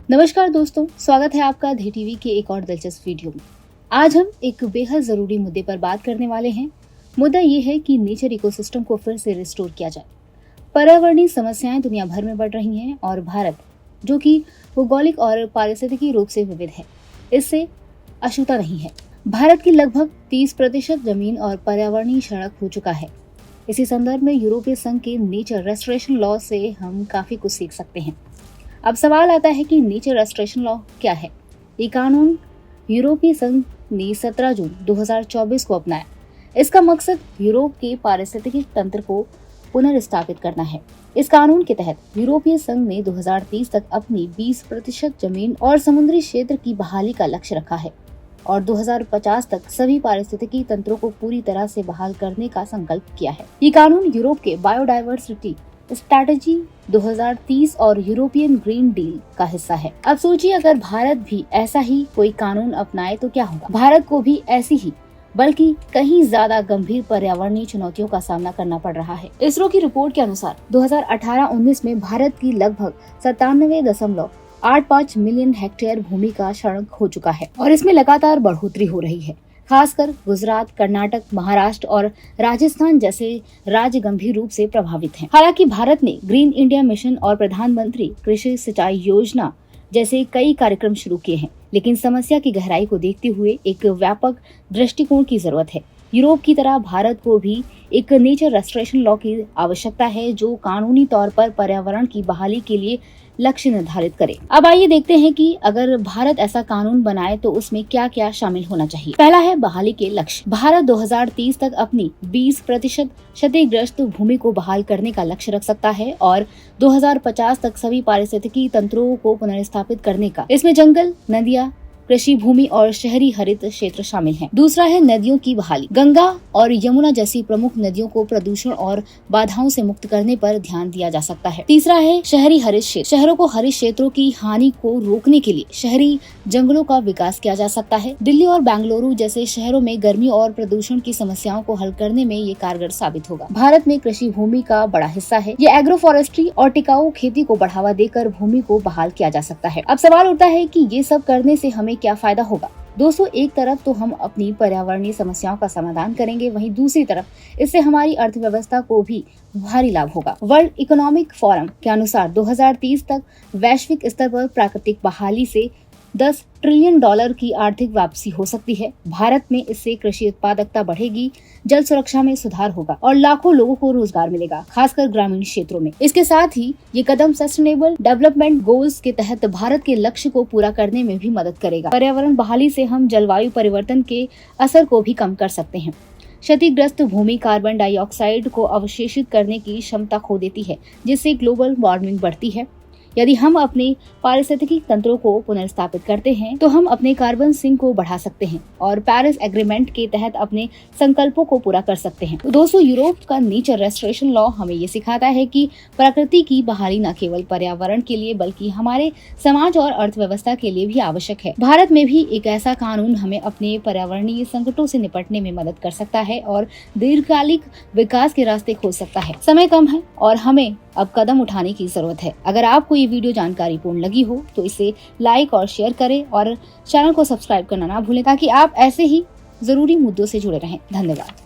नमस्कार दोस्तों, स्वागत है आपका धी टीवी के एक और दिलचस्प वीडियो में। आज हम एक बेहद जरूरी मुद्दे पर बात करने वाले हैं। मुद्दा ये है कि नेचर इकोसिस्टम को फिर से रिस्टोर किया जाए। पर्यावरणीय समस्याएं दुनिया भर में बढ़ रही हैं और भारत, जो कि भौगोलिक और पारिस्थितिकी रूप से विविध है, इससे अछूता नहीं है। भारत की लगभग 30% जमीन और पर्यावरणीय सड़क हो चुका है। इसी संदर्भ में यूरोपीय संघ के नेचर रेस्टोरेशन लॉ से हम काफी कुछ सीख सकते हैं। अब सवाल आता है कि नेचर रेस्टोरेशन लॉ क्या है। ये कानून यूरोपीय संघ ने 17 जून 2024 को अपनाया। इसका मकसद यूरोप के पारिस्थितिकी तंत्र को पुनर्स्थापित करना है। इस कानून के तहत यूरोपीय संघ ने 2030 तक अपनी 20% जमीन और समुद्री क्षेत्र की बहाली का लक्ष्य रखा है और 2050 तक सभी पारिस्थितिकी तंत्रों को पूरी तरह से बहाल करने का संकल्प किया है। ये कानून यूरोप के बायोडायवर्सिटी स्ट्रैटेजी 2030 और यूरोपियन ग्रीन डील का हिस्सा है। अब सोचिए, अगर भारत भी ऐसा ही कोई कानून अपनाए तो क्या होगा। भारत को भी ऐसी ही बल्कि कहीं ज्यादा गंभीर पर्यावरणीय चुनौतियों का सामना करना पड़ रहा है। इसरो की रिपोर्ट के अनुसार 2018-19 में भारत की लगभग 97.85 मिलियन हेक्टेयर भूमि का क्षरण हो चुका है और इसमें लगातार बढ़ोतरी हो रही है। खासकर गुजरात, कर्नाटक, महाराष्ट्र और राजस्थान जैसे राज्य गंभीर रूप से प्रभावित हैं। हालांकि भारत ने ग्रीन इंडिया मिशन और प्रधानमंत्री कृषि सिंचाई योजना जैसे कई कार्यक्रम शुरू किए हैं, लेकिन समस्या की गहराई को देखते हुए एक व्यापक दृष्टिकोण की जरूरत है। यूरोप की तरह भारत को भी एक नेचर रेस्टोरेशन लॉ की आवश्यकता है, जो कानूनी तौर पर पर्यावरण की बहाली के लिए लक्ष्य निर्धारित करे। अब आइए देखते हैं कि अगर भारत ऐसा कानून बनाए तो उसमें क्या क्या शामिल होना चाहिए। पहला है बहाली के लक्ष्य। भारत 2030 तक अपनी 20% क्षतिग्रस्त भूमि को बहाल करने का लक्ष्य रख सकता है और 2050 तक सभी पारिस्थितिकी तंत्रों को पुनर्स्थापित करने का। इसमें जंगल, नदियाँ, कृषि भूमि और शहरी हरित क्षेत्र शामिल हैं। दूसरा है नदियों की बहाली। गंगा और यमुना जैसी प्रमुख नदियों को प्रदूषण और बाधाओं से मुक्त करने पर ध्यान दिया जा सकता है। तीसरा है शहरी हरित क्षेत्र। शहरों को हरित क्षेत्रों की हानि को रोकने के लिए शहरी जंगलों का विकास किया जा सकता है। दिल्ली और बेंगलुरु जैसे शहरों में गर्मी और प्रदूषण की समस्याओं को हल करने में ये कारगर साबित होगा। भारत में कृषि भूमि का बड़ा हिस्सा है। ये एग्रो फॉरेस्ट्री और टिकाऊ खेती को बढ़ावा देकर भूमि को बहाल किया जा सकता है। अब सवाल उठता है कि ये सब करने से हमें क्या फायदा होगा। दोस्तों, एक तरफ तो हम अपनी पर्यावरणीय समस्याओं का समाधान करेंगे, वहीं दूसरी तरफ इससे हमारी अर्थव्यवस्था को भी भारी लाभ होगा। वर्ल्ड इकोनॉमिक फोरम के अनुसार 2030 तक वैश्विक स्तर पर प्राकृतिक बहाली से $10 ट्रिलियन की आर्थिक वापसी हो सकती है। भारत में इससे कृषि उत्पादकता बढ़ेगी, जल सुरक्षा में सुधार होगा और लाखों लोगों को रोजगार मिलेगा, खासकर ग्रामीण क्षेत्रों में। इसके साथ ही ये कदम सस्टेनेबल डेवलपमेंट गोल्स के तहत भारत के लक्ष्य को पूरा करने में भी मदद करेगा। पर्यावरण बहाली से हम जलवायु परिवर्तन के असर को भी कम कर सकते हैं। क्षतिग्रस्त भूमि कार्बन डाइऑक्साइड को अवशोषित करने की क्षमता खो देती है, जिससे ग्लोबल वार्मिंग बढ़ती है। यदि हम अपने पारिस्थितिकी तंत्रों को पुनर्स्थापित करते हैं तो हम अपने कार्बन सिंक को बढ़ा सकते हैं और पेरिस एग्रीमेंट के तहत अपने संकल्पों को पूरा कर सकते हैं। दोस्तों, यूरोप का नेचर रेस्टोरेशन लॉ हमें ये सिखाता है कि प्रकृति की बहाली न केवल पर्यावरण के लिए बल्कि हमारे समाज और अर्थव्यवस्था के लिए भी आवश्यक है। भारत में भी एक ऐसा कानून हमें अपने पर्यावरणीय संकटों से निपटने में मदद कर सकता है और दीर्घकालिक विकास के रास्ते खोज सकता है। समय कम है और हमें अब कदम उठाने की जरूरत है। अगर आपको ये वीडियो जानकारीपूर्ण लगी हो तो इसे लाइक और शेयर करें और चैनल को सब्सक्राइब करना ना भूलें, ताकि आप ऐसे ही जरूरी मुद्दों से जुड़े रहें। धन्यवाद।